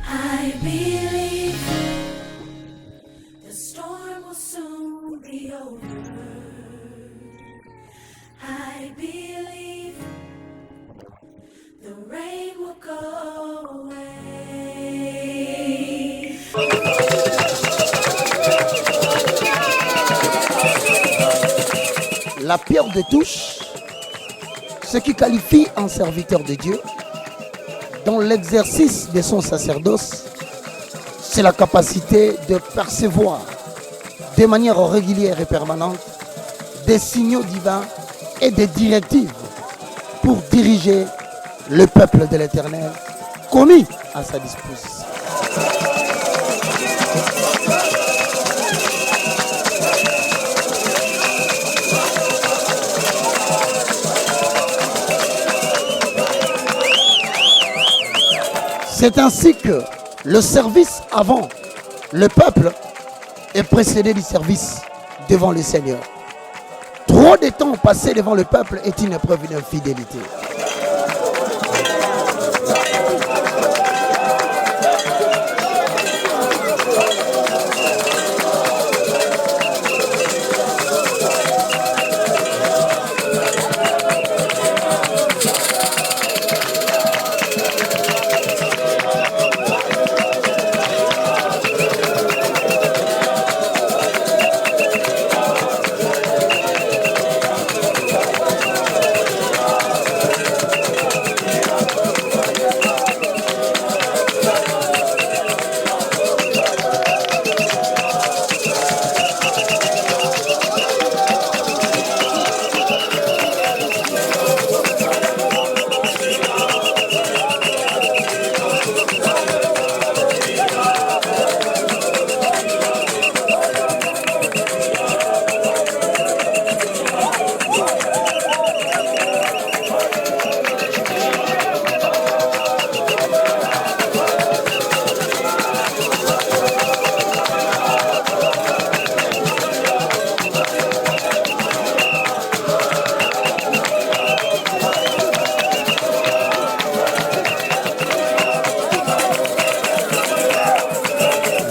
I believe the storm will soon be over. I believe the rain will go away. La pierre de touche, ce qui qualifie un serviteur de Dieu dans l'exercice de son sacerdoce, c'est la capacité de percevoir de manière régulière et permanente des signaux divins et des directives pour diriger le peuple de l'Éternel commis à sa disposition. C'est ainsi que le service avant le peuple est précédé du service devant le Seigneur. Trop de temps passé devant le peuple est une preuve d'infidélité.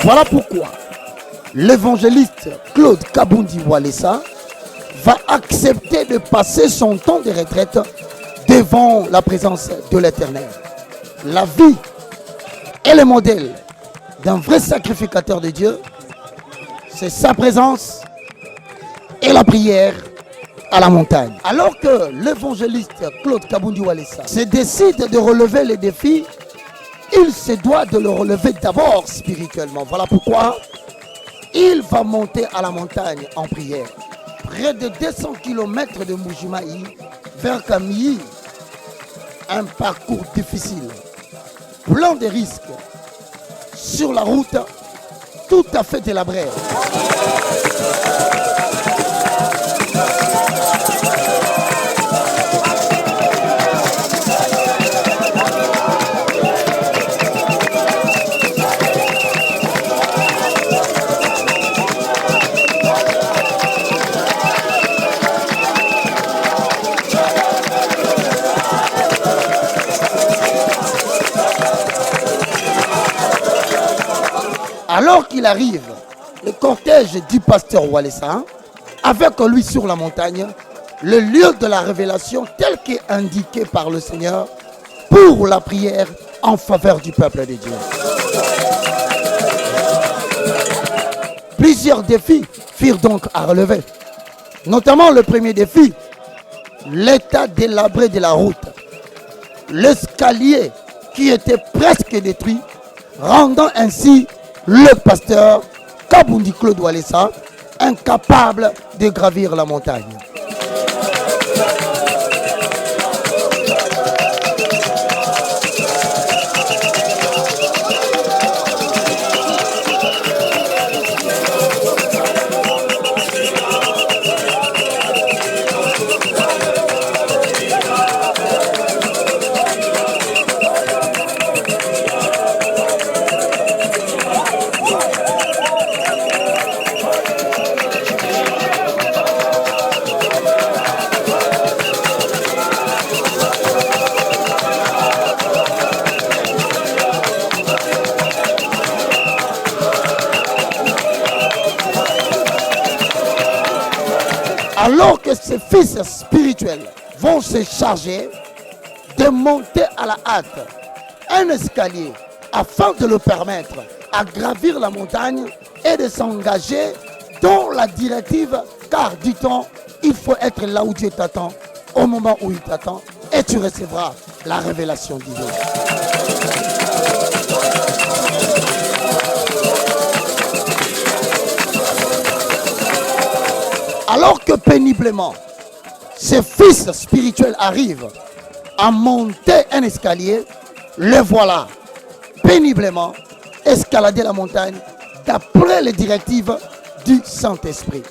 Voilà pourquoi l'évangéliste Claude Kabundi Walesa va accepter de passer son temps de retraite devant la présence de l'Éternel. La vie et le modèle d'un vrai sacrificateur de Dieu, c'est sa présence et la prière à la montagne. Alors que l'évangéliste Claude Kabundi Walesa se décide de relever les défis, il se doit de le relever d'abord spirituellement. Voilà pourquoi il va monter à la montagne en prière. Près de 200 km de Mbujimayi vers Kamilly. Un parcours difficile, plein de risques. Sur la route, tout à fait délabrée. Alors qu'il arrive, le cortège du pasteur Walesa, avec lui sur la montagne, le lieu de la révélation tel qu'est indiqué par le Seigneur pour la prière en faveur du peuple de Dieu. Plusieurs défis furent donc à relever, notamment le premier défi, l'état délabré de la route, l'escalier qui était presque détruit, rendant ainsi le pasteur Kabundi Claude Walesa incapable de gravir la montagne. Alors que ces fils spirituels vont se charger de monter à la hâte un escalier afin de le permettre à gravir la montagne et de s'engager dans la directive, car dit-on, il faut être là où Dieu t'attend, au moment où il t'attend, et tu recevras la révélation divine. Alors que péniblement, ces fils spirituels arrivent à monter un escalier, le voilà péniblement escalader la montagne d'après les directives du Saint-Esprit.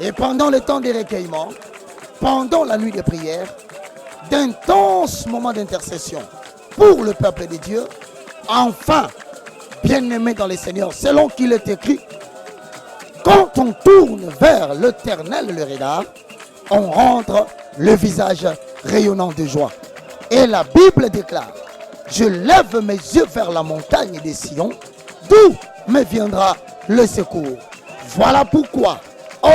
Et pendant le temps des recueillements, pendant la nuit de prière, d'intenses moments d'intercession pour le peuple de Dieu, enfin, bien-aimés dans le Seigneur, selon qu'il est écrit, quand on tourne vers l'Éternel le regard, on rentre le visage rayonnant de joie. Et la Bible déclare, je lève mes yeux vers la montagne de Sion, d'où me viendra le secours. Voilà pourquoi,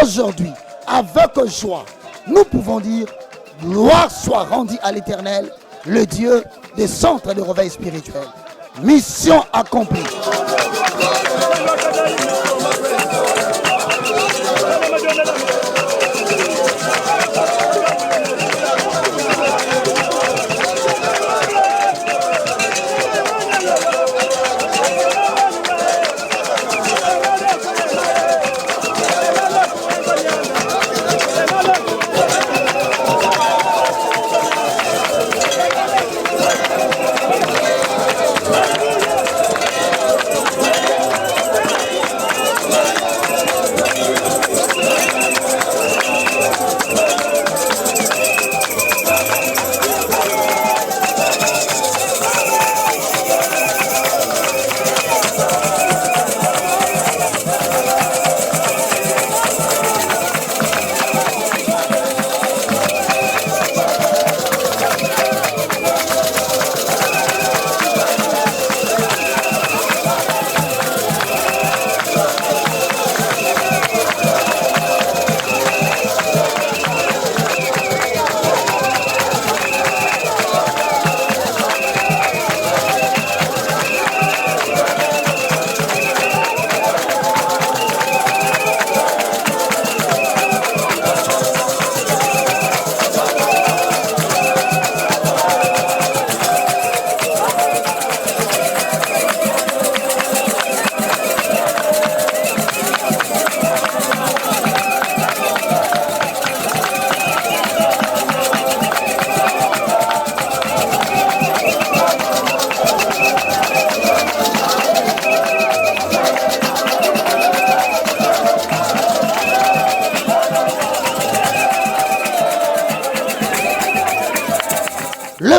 aujourd'hui, avec joie, nous pouvons dire, gloire soit rendue à l'Éternel, le Dieu des centres de réveil spirituel. Mission accomplie.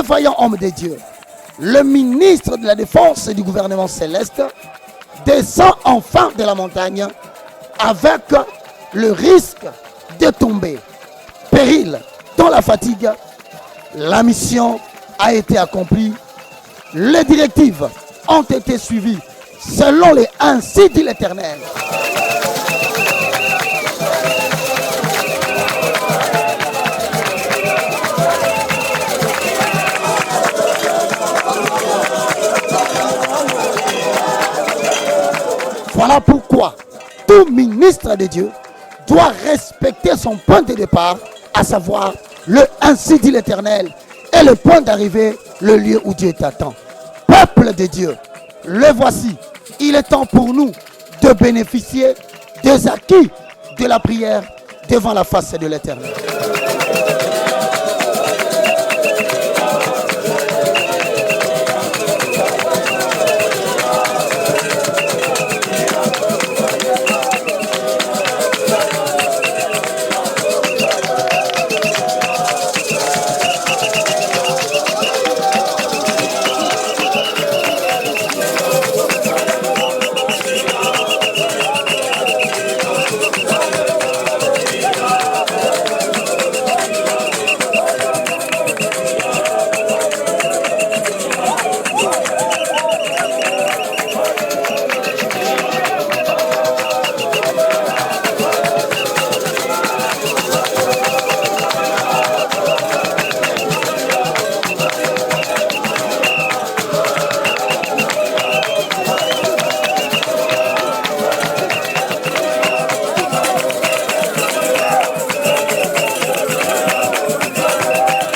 vaillant homme de Dieu, le ministre de la Défense et du gouvernement céleste, descend enfin de la montagne avec le risque de tomber. Péril dans la fatigue, la mission a été accomplie. Les directives ont été suivies selon les ainsi dit l'Éternel. Voilà pourquoi tout ministre de Dieu doit respecter son point de départ, à savoir le ainsi dit l'Éternel, et le point d'arrivée, le lieu où Dieu t'attend. Peuple de Dieu, le voici. Il est temps pour nous de bénéficier des acquis de la prière devant la face de l'Éternel.